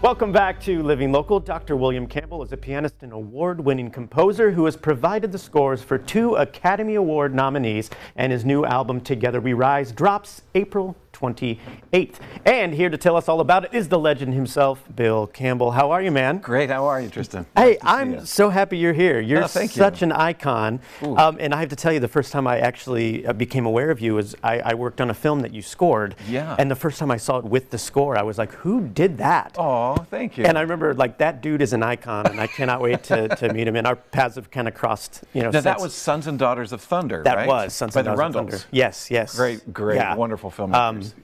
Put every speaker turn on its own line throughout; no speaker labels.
Welcome back to Living Local. Dr. William Campbell is a pianist and award-winning composer who has provided the scores for 2 Academy Award nominees, and his new album, Together We Rise, drops April 28th. And here to tell us all about it is the legend himself, Bill Campbell. How are you, man?
Great. How are you, Tristan?
Hey, I'm so happy you're here. You're
thank
such
you.
an icon. And I have to tell you, the first time I actually became aware of you is I worked on a film that you scored.
Yeah.
And the first time I saw it with the score, I was like, who did that?
Oh, thank you.
And I remember, like, that dude is an icon, and I cannot wait to meet him. And our paths have kind of crossed, you know.
Now, that was Sons and Daughters of Thunder,
that
right?
was Sons and Daughters of Thunder. Yes, yes.
Great,
yeah.
wonderful film.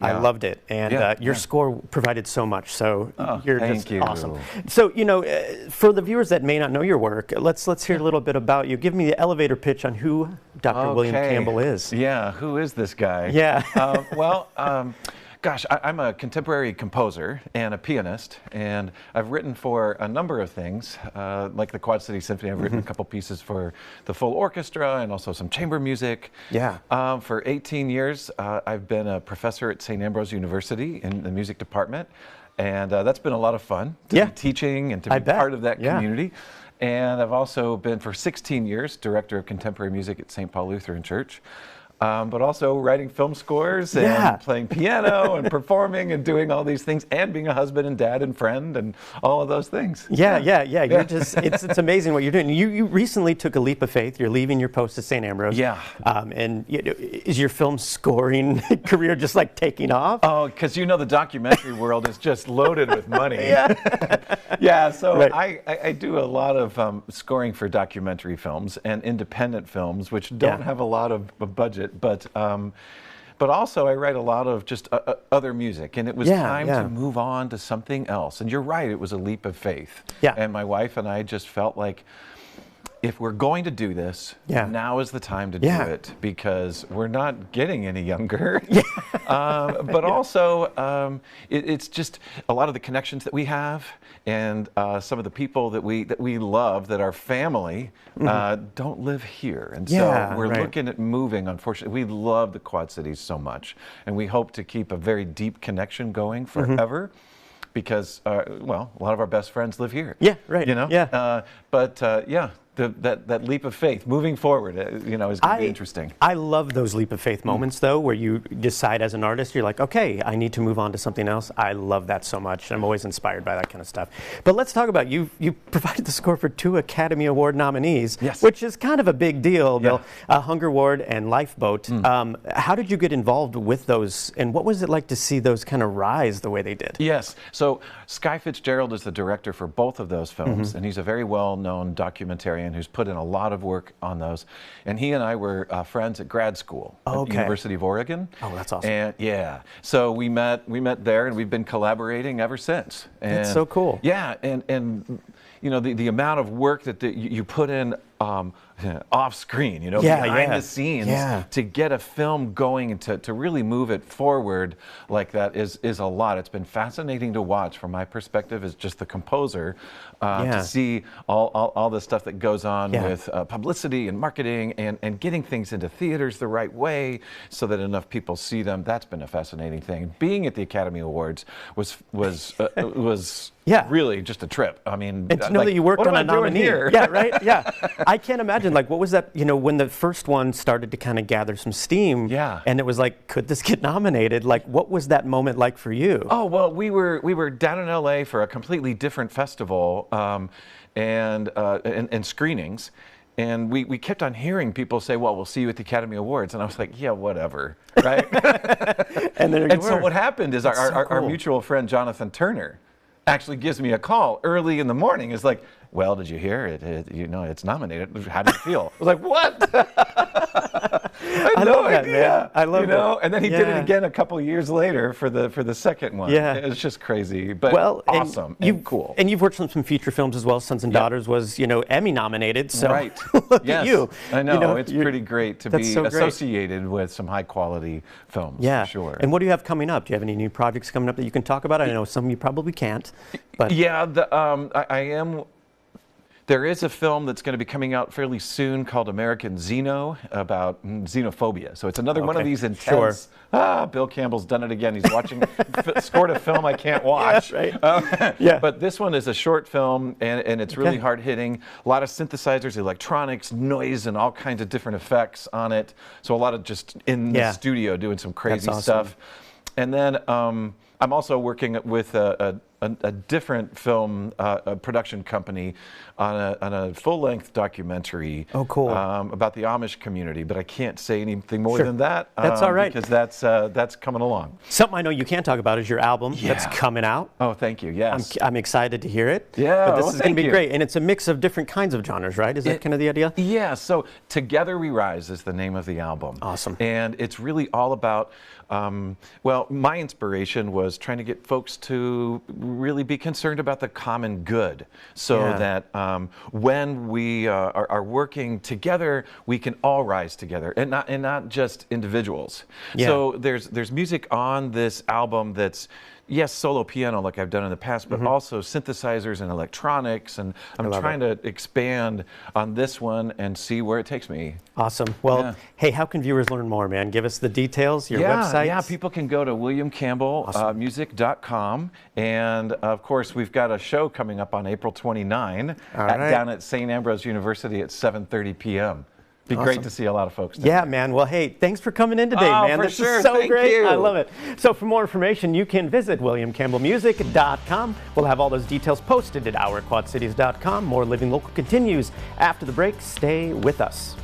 I loved it, and your score provided so much. So you're just awesome. So, you know, for the viewers that may not know your work, let's hear a little bit about you. Give me the elevator pitch on who Dr. William Campbell is.
Yeah, who is this guy?
Yeah.
Gosh, I'm a contemporary composer and a pianist, and I've written for a number of things, like the Quad City Symphony. I've written a couple pieces for the full orchestra and also some chamber music.
Yeah.
For 18 years, I've been a professor at St. Ambrose University in the music department, and that's been a lot of fun to be teaching and to be part of that community. And I've also been for 16 years director of contemporary music at St. Paul Lutheran Church. But also writing film scores and playing piano and performing and doing all these things and being a husband and dad and friend and all of those things.
Yeah. You're just, it's amazing what you're doing. You recently took a leap of faith. You're leaving your post at St. Ambrose.
Yeah.
And is your film scoring career just like taking off?
Oh, because you know the documentary world is just loaded with money. So I do a lot of scoring for documentary films and independent films, which don't have a lot of budget. But also I write a lot of just other music, and it was time to move on to something else. And you're right, it was a leap of faith. Yeah. And my wife and I just felt like, if we're going to do this, now is the time to do it, because we're not getting any younger. But also, it's just a lot of the connections that we have, and some of the people that we love, that are family, don't live here. And so we're looking at moving, unfortunately. We love the Quad Cities so much, and we hope to keep a very deep connection going forever. Because, well, a lot of our best friends live here.
Yeah, right.
You know? That leap of faith, moving forward, is going to be interesting.
I love those leap of faith moments, though, where you decide as an artist, you're like, okay, I need to move on to something else. I love that so much. I'm always inspired by that kind of stuff. But let's talk about you provided the score for 2 Academy Award nominees, which is kind of a big deal, Bill. Hunger Ward and Lifeboat. How did you get involved with those, and what was it like to see those kind of rise the way they did?
Yes. So Sky Fitzgerald is the director for both of those films, and he's a very well-known documentarian who's put in a lot of work on those. And he and I were friends at grad school at the University of Oregon.
Oh, that's awesome.
And so we met there, and we've been collaborating ever since. And
that's so cool.
Yeah, and you know, the amount of work that you put in off screen, behind the scenes to get a film going and to really move it forward like that is a lot. It's been fascinating to watch from my perspective as just the composer, to see all the stuff that goes on with publicity and marketing and getting things into theaters the right way so that enough people see them. That's been a fascinating thing. Being at the Academy Awards was really just a trip. I mean,
and to know that you worked on a nominee. Yeah, right? Yeah. I can't imagine, like, what was that, when the first one started to kind of gather some steam, and it was like, could this get nominated? Like, what was that moment like for you?
Oh, well, we were down in LA for a completely different festival and screenings. And we kept on hearing people say, well, we'll see you at the Academy Awards. And I was like, yeah, whatever, right? and so what happened is our mutual friend, Jonathan Turner, actually gives me a call early in the morning. Is like, well, did you hear it? It's nominated. How did you feel? I was like, what? I
love that, man. I love that.
And then he did it again a couple years later for the second one. Yeah, it's just crazy, but awesome and cool.
And you've worked on some feature films as well. Sons and Daughters was Emmy nominated. So look at you.
I know, it's pretty great to be associated with some high quality films.
Yeah,
for sure.
And what do you have coming up? Do you have any new projects coming up that you can talk about? I know some you probably can't. But
I am. There is a film that's going to be coming out fairly soon called American Xeno about xenophobia. So it's another one of these intense. Sure. Bill Campbell's done it again. He's watching, scored a film I can't watch.
Yeah, right. Yeah.
But this one is a short film, and it's really hard hitting. A lot of synthesizers, electronics, noise, and all kinds of different effects on it. So a lot of just in the studio doing some crazy stuff. And then I'm also working with a different film production company on a full-length documentary about the Amish community, but I can't say anything more than that.
That's all right.
Because that's coming along.
Something I know you can't talk about is your album that's coming out.
Oh, thank you. Yes.
I'm excited to hear it.
Yeah.
But this is going to be great. And it's a mix of different kinds of genres, right? Is that kind of the idea?
Yeah. So Together We Rise is the name of the album.
Awesome.
And it's really all about, well, my inspiration was trying to get folks to really be concerned about the common good, so that when we are working together, we can all rise together, and not just individuals. So there's music on this album that's, yes, solo piano like I've done in the past, but also synthesizers and electronics, and I'm trying to expand on this one and see where it takes me.
Awesome. Well, hey, how can viewers learn more, man? Give us the details, your website.
Yeah, people can go to williamcampbellmusic.com, and of course, we've got a show coming up on April 29 down at St. Ambrose University at 7:30 p.m. Be great to see a lot of folks today.
Yeah, man. Well, hey, thanks for coming in today, man.
This is
so
Thank
great.
you.
I love it. So for more information, you can visit williamcampbellmusic.com. We'll have all those details posted at ourquadcities.com. More Living Local continues after the break. Stay with us.